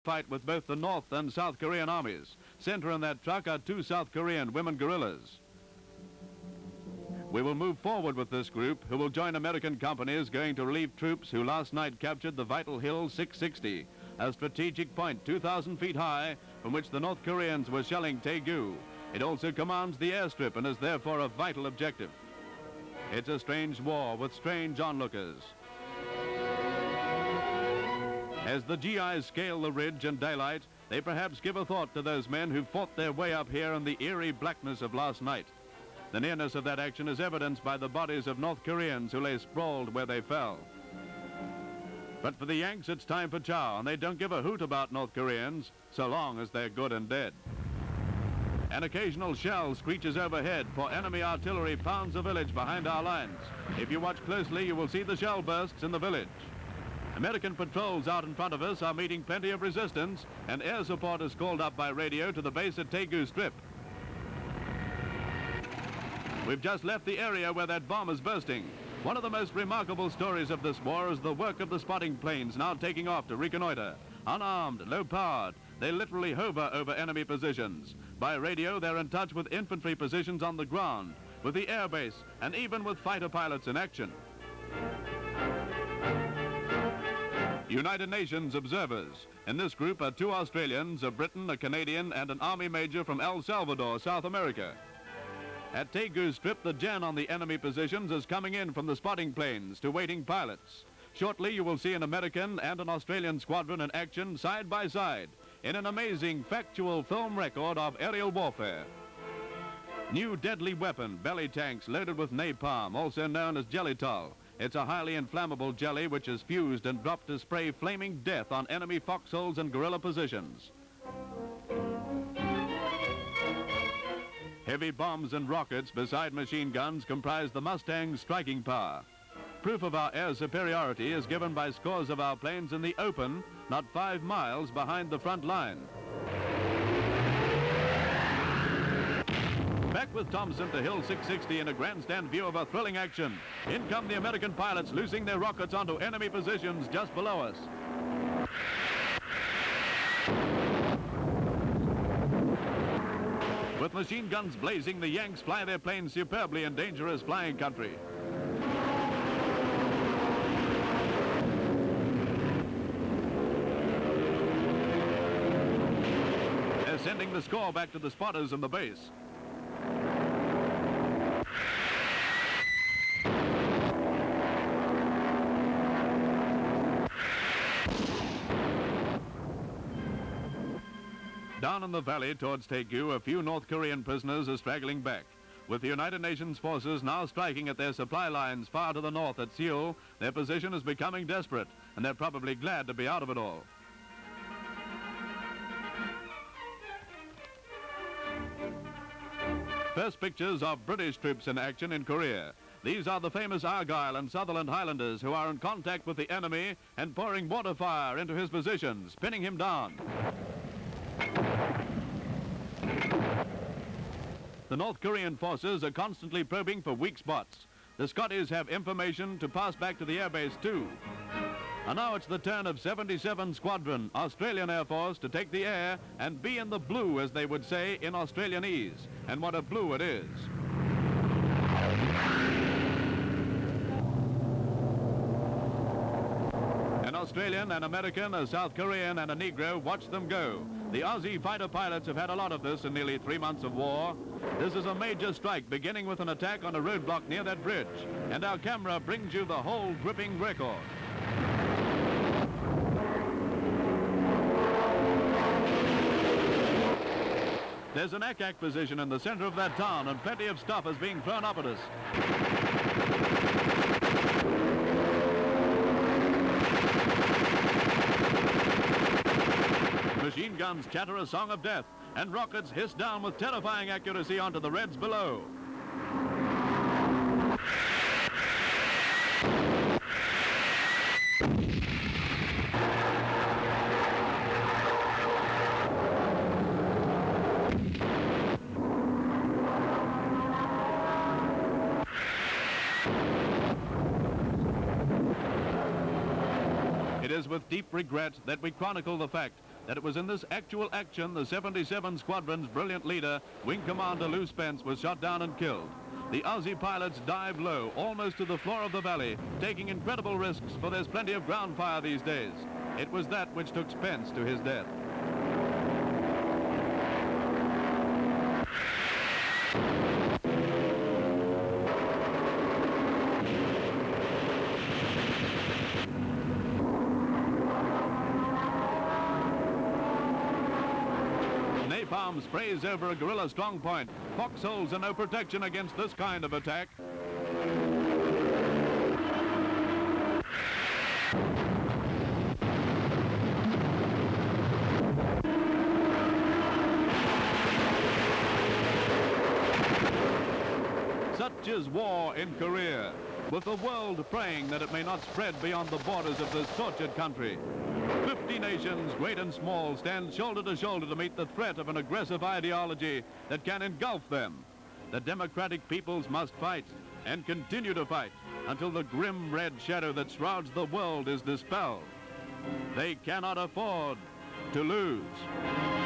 fight with both the North and South Korean armies. Center in that truck are 2 South Korean women guerrillas. We will move forward with this group, who will join American companies going to relieve troops who last night captured the vital Hill 660, a strategic point 2,000 feet high from which the North Koreans were shelling Daegu. It also commands the airstrip and is therefore a vital objective. It's a strange war with strange onlookers. As the GIs scale the ridge in daylight, they perhaps give a thought to those men who fought their way up here in the eerie blackness of last night. The nearness of that action is evidenced by the bodies of North Koreans who lay sprawled where they fell. But for the Yanks, it's time for chow, and they don't give a hoot about North Koreans, so long as they're good and dead. An occasional shell screeches overhead, for enemy artillery pounds the village behind our lines. If you watch closely, you will see the shell bursts in the village. American patrols out in front of us are meeting plenty of resistance, and air support is called up by radio to the base at Daegu Strip. We've just left the area where that bomb is bursting. One of the most remarkable stories of this war is the work of the spotting planes now taking off to reconnoiter. Unarmed, low-powered, they literally hover over enemy positions. By radio, they're in touch with infantry positions on the ground, with the air base, and even with fighter pilots in action. United Nations observers. In this group are 2 Australians, a Briton, a Canadian, and an Army major from El Salvador, South America. At Daegu Strip, the gen on the enemy positions is coming in from the spotting planes to waiting pilots. Shortly, you will see an American and an Australian squadron in action side by side in an amazing factual film record of aerial warfare. New deadly weapon, belly tanks loaded with napalm, also known as Gelitol. It's a highly inflammable jelly which is fused and dropped to spray flaming death on enemy foxholes and guerrilla positions. Heavy bombs and rockets beside machine guns comprise the Mustang's striking power. Proof of our air superiority is given by scores of our planes in the open, not 5 miles behind the front line. Back with Thompson to Hill 660 in a grandstand view of a thrilling action. In come the American pilots loosing their rockets onto enemy positions just below us. With machine guns blazing, the Yanks fly their planes superbly in dangerous flying country. They're sending the score back to the spotters in the base. Down in the valley towards Daegu, a few North Korean prisoners are straggling back. With the United Nations forces now striking at their supply lines far to the north at Seoul, their position is becoming desperate, and they're probably glad to be out of it all. First pictures of British troops in action in Korea. These are the famous Argyll and Sutherland Highlanders who are in contact with the enemy and pouring water fire into his positions, pinning him down. The North Korean forces are constantly probing for weak spots. The Scotties have information to pass back to the airbase too. And now it's the turn of 77 Squadron, Australian Air Force, to take the air and be in the blue, as they would say in Australianese. And what a blue it is. An Australian, an American, a South Korean, and a Negro, watch them go. The Aussie fighter pilots have had a lot of this in nearly 3 months of war. This is a major strike, beginning with an attack on a roadblock near that bridge. And our camera brings you the whole gripping record. There's an ack-ack position in the center of that town, and plenty of stuff is being thrown up at us. Machine guns chatter a song of death, and rockets hiss down with terrifying accuracy onto the Reds below. It is with deep regret that we chronicle the fact that it was in this actual action the 77 Squadron's brilliant leader, Wing Commander Lou Spence, was shot down and killed. The Aussie pilots dived low, almost to the floor of the valley, taking incredible risks, for there's plenty of ground fire these days. It was that which took Spence to his death. Napalm sprays over a guerrilla strong point. Foxholes are no protection against this kind of attack. Such is war in Korea, with the world praying that it may not spread beyond the borders of this tortured country. 50 nations, great and small, stand shoulder to shoulder to meet the threat of an aggressive ideology that can engulf them. The democratic peoples must fight and continue to fight until the grim red shadow that shrouds the world is dispelled. They cannot afford to lose.